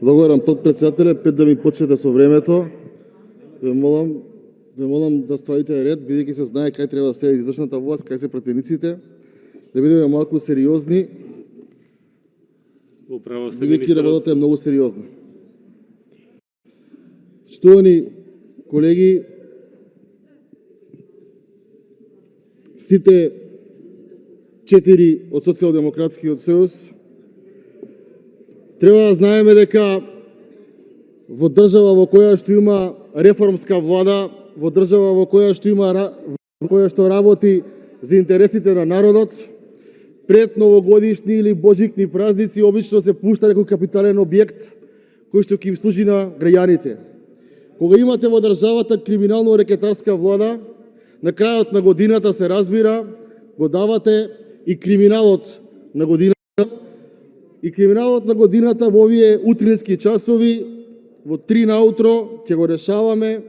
Благодарам, подпредседателе. Пред да ми почнете со времето, ве молам да ставите ред, бидејќи се знае кај треба да седи извршната власт, кај се пратениците, да бидеме малку сериозни, бидејќи работата е многу сериозна. Почитувани колеги, сите 4 од Социјалдемократскиот сојуз треба да знаеме дека во држава во која што има реформска влада, во држава во која што работи за интересите на народот, пред новогодишни или божикни празници обично се пушта некој капитален објект кој што ќе им служи на граѓаните. Кога имате во државата криминално-рекетарска влада, на крајот на годината се разбира, го давате и криминалот на годината. И криминалот на годината во овие утрински часови, во 3 наутро, ќе го решаваме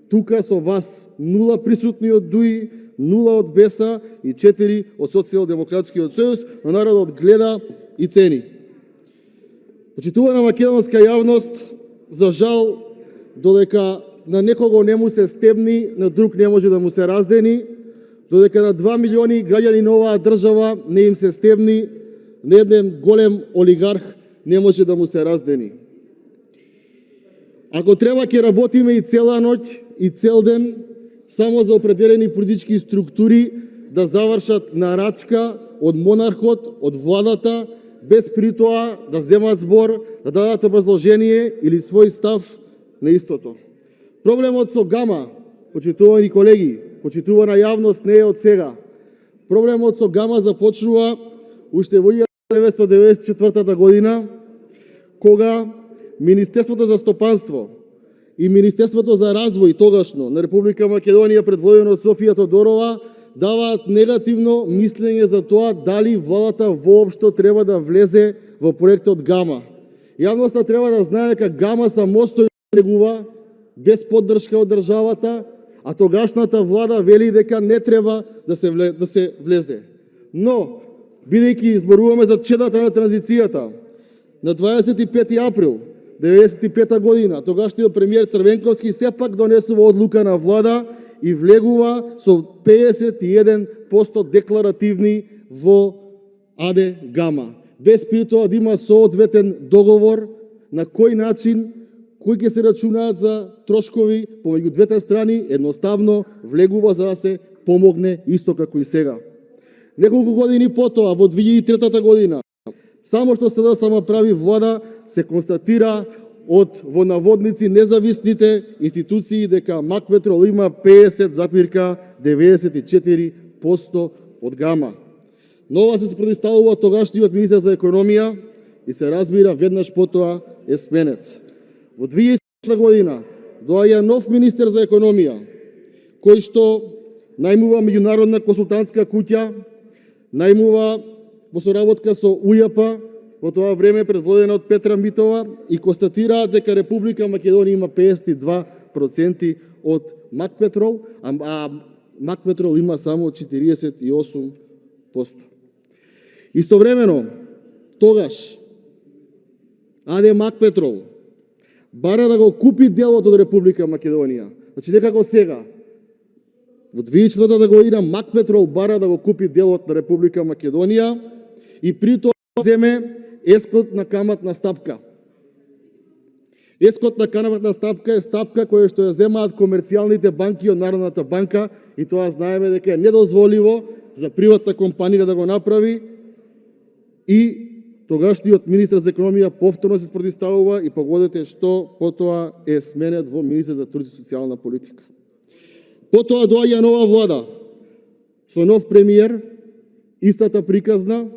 тука со вас. 0 присутни од ДУИ, 0 од БЕСА и 4 од Социјалдемократскиот сојуз, но народот гледа и цени. Почитувана македонска јавност, за жал, додека на некого не му се стебни, на друг не може да му се раздени, додека на 2 милиони граѓани на оваа држава не им се стебни, на еден голем олигарх не може да му се раздени. Ако треба ќе работиме и цела ноќ и цел ден само за определени политички структури да завршат на рачка од монархот, од владата, без при тоа да земат збор, да дадат образложение или свој став на истото. Проблемот со Гама, почитувани колеги, почитувана јавност, не е од сега. Проблемот со Гама започнува уште во 1994 година, кога Министерството за стопанство и Министерството за развој тогашно на Република Македонија, предводено од Софија Тодорова, даваат негативно мислење за тоа дали владата воопшто треба да влезе во проектот Гама. Јавноста треба да знае дека Гама самостојно влегува без поддршка од државата, а тогашната влада вели дека не треба да се влезе. Но, бидејќи изборуваме за чедата на транзицијата, на 25 април 1995 година, тогашниот премиер Црвенковски сепак донесува одлука на влада и влегува со 51% декларативни во АД Гама. Без при тоа да има соодветен договор на кој начин, кои ќе се рачунаат за трошкови помеѓу двете страни, едноставно влегува за да се помогне исто како и сега. Неколку години потоа, во 2003 година, само што СДСМ прави влада, се констатира од во наводници независните институции дека Макпетрол има 50,94% од Гама. Нова се противставува тогашниот министер за економија и се разбира веднаш потоа е сменет. Во 2000 година доаѓа нов министер за економија, кој што најмува меѓународна консултантска куќа, најмува во соработка со УЈП, во тоа време предводена од Петра Митова, и констатира дека Република Македонија има 52% од Макпетрол, а Макпетрол има само 48%. Истовремено, тогаш АД Макпетрол бара да го купи делот од Република Македонија. Значи не како сега. Во 2004 година Макпетрол бара да го купи делот на Република Македонија и при тоа земе ескот на каматна стапка. Ескот на каматна стапка е стапка која што ја земаат комерцијалните банки од Народната банка и тоа знаеме дека е недозволиво за приватна компанија да го направи, и тогашниот министер за економија повторно се противставува и погодете што потоа е сменет во министер за труд и социјална политика. Потоа доаѓа нова влада со нов премиер, истата приказна,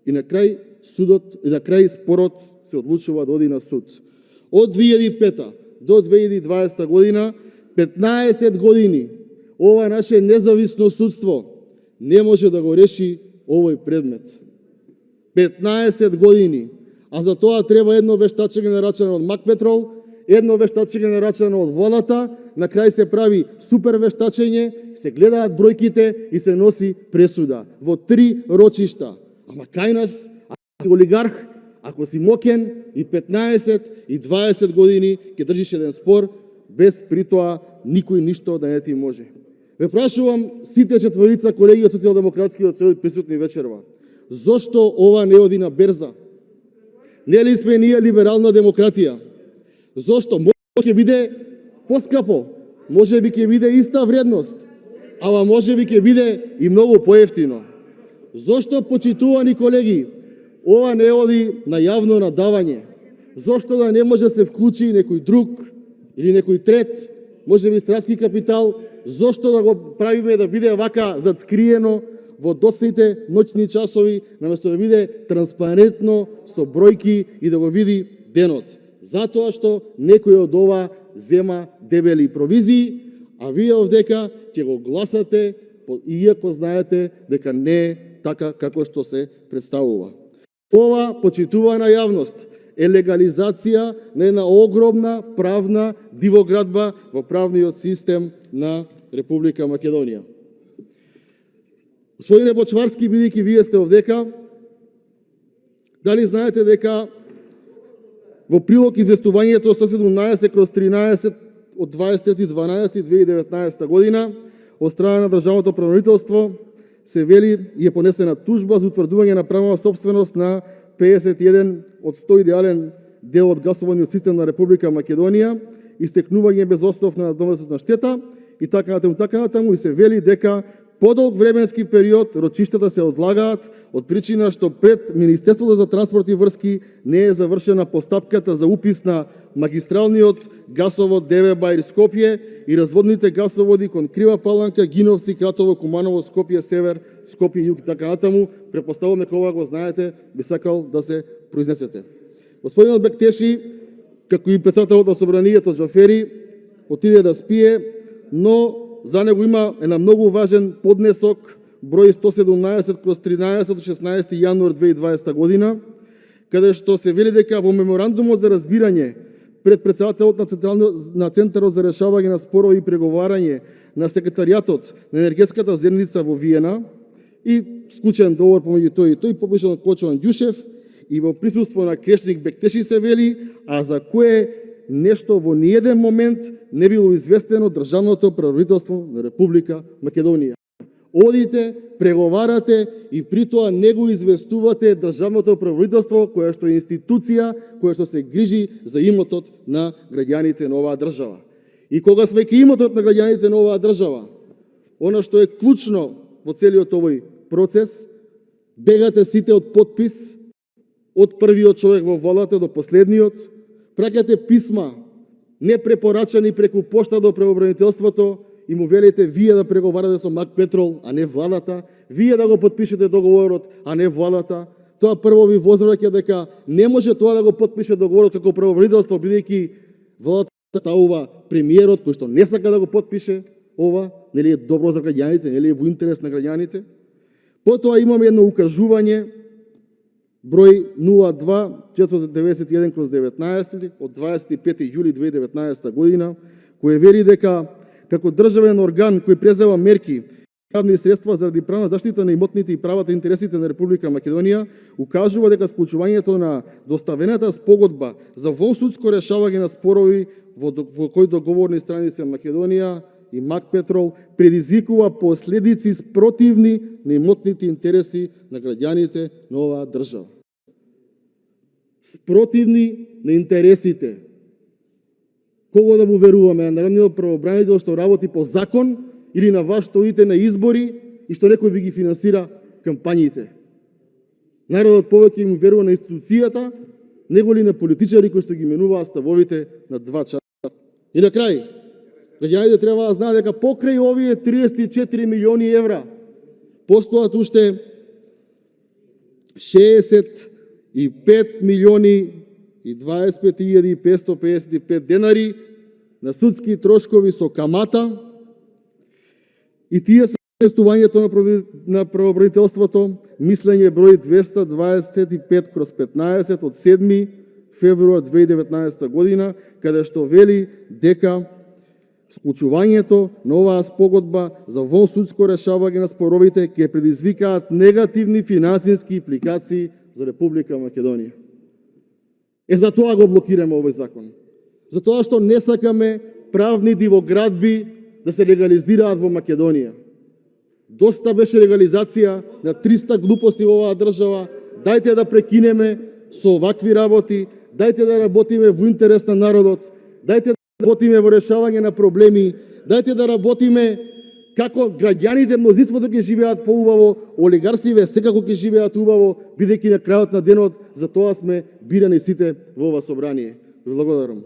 и на крај спорот се одлучува да оди на суд. Од 2005 до 2020 година, 15 години, ова наше независно судство не може да го реши овој предмет. 15 години. А за тоа треба едно вештачење нарачано од Макпетрол, едно вештачење нарачано од владата, на крај се прави супер вештачење, се гледаат бројките и се носи пресуда во 3 рочишта. Ама кај нас олигарх ако си мокен и 15 и 20 години ќе држиш еден спор, без при тоа никој ништо да не ти може. Ве прашувам сите четворица колеги од Социјалдемократскиот сојуз присутни вечерва, зошто ова не оди на берза? Не ли сме ние либерална демократија? Зошто? Може ќе биде поскапо, може би ќе биде иста вредност, ама може би ќе биде и многу поевтино. Зошто, почитувани колеги, ова не оди на јавно надавање? Зошто да не може да се вклучи некој друг или некој трет, може би стратски капитал? Зошто да го правиме да биде вака зацкриено во досните ноќни часови, наместо да биде транспарентно со бројки и да го види денот? Затоа што некој од ова зема дебели провизии, а вие овдека ќе го гласате, иако знаете дека не е така како што се представува. Ова, почитувана јавност, е легализација на една огромна правна дивоградба во правниот систем на Република Македонија. Господине Бочварски, бидејќи вие сте овдека, дали знаете дека во прилог известувањето 117/13 од 23.12.2019 година од страна на Државното правобранителство се вели и е понесена тужба за утврдување на правна собственост на 51 од 100 идеален дел од гасоводниот систем на Република Македонија, истекнување без основ на надоместна штета и така натаму, и се вели дека подолг временски период рочиштата се одлагаат од причина што пред Министерството за транспорт и врски не е завршена постапката за упис на магистралниот гасовод Деве-Баир Скопје и разводните гасоводи кон Крива Паланка, Гиновци, Кратово, Куманово, Скопје Север, Скопје Југ и така натаму. Претпоставувам дека ова го знаете, би сакал да се произнесете. Господинот Бектеши, како и председателот на собранието Джафери, отиде да спие, но за него има една многу важен поднесок, број 117/13 од 16 јануар 2020 година, каде што се вели дека во меморандумот за разбирање пред председателот на Центарот за решавање на спорови и преговарање на секретаријатот на енергетската заедница во Виена и склучен договор помеѓу тој и тој, подпишан од Кочован Ѓушев и во присуство на Крешник Бектеши се вели, а за кое нешто во ниеден момент не било известено Државното правобранителство на Република Македонија. Одите, преговарате и при тоа не го известувате Државното правобранителство, кое што е институција, кое што се грижи за имотот на граѓаните на оваа држава. И кога сме ке имотот на граѓаните на оваа држава, она што е клучно во целиот овој процес, бегате сите од подпис, од првиот човек во владата до последниот, праќате писма непрепорачани преку пошта до правобранителството и му велите вие да преговарате со Мак Петрол, а не владата, вие да го подпишете договорот, а не владата. Тоа прво ви возвраќа дека не може тоа да го подпише договорот како правобранителство, бидејќи владата ставува премиерот кој што не сака да го подпише ова, нели е добро за граѓаните, нели е во интерес на граѓаните. Потоа имаме едно укажување број 02-491/19 од 25. јули 2019 година, кој вели дека како државен орган кој презема мерки правни средства заради правна заштита на имотните и правата и интересите на Република Македонија, укажува дека склучувањето на доставената спогодба за вонсудско решавање на спорови во кој договорни страни се Македонија и Мак Петрол предизвикува последици спротивни на имотните интереси на граѓаните на оваа држава. Спротивни на интересите. Кого да му веруваме? На народниот правобранител што работи по закон или на вас што идете на избори и што некој ви ги финансира кампањите? Народот повеќе му верува на институцијата, него ли на политичари кои што ги менуваат ставовите на два часа. И на крај, граѓаните треба да знаат дека покрај овие 34 милиони евра постојат уште 65 милиони и 25.555 денари на судски трошкови со камата и тие се известувањето на правобранителството, мислење број 225/15 од 7 февруар 2019 година, каде што вели дека склучувањето на оваа спогодба за вонсудско решавање на споровите ќе предизвикаат негативни финансиски импликации за Република Македонија. Затоа го блокираме овој закон. Затоа што не сакаме правни дивоградби да се легализираат во Македонија. Доста беше легализација на 300 глупости во оваа држава. Дајте да прекинеме со овакви работи, дајте да работиме во интерес на народот, дајте да работиме во решавање на проблеми, дајте да работиме како граѓаните, мнозинството ќе живеат поубаво, олигарсиве секако ќе живеат убаво, бидејќи на крајот на денот за тоа сме бирани сите во ова собрание. Благодарам.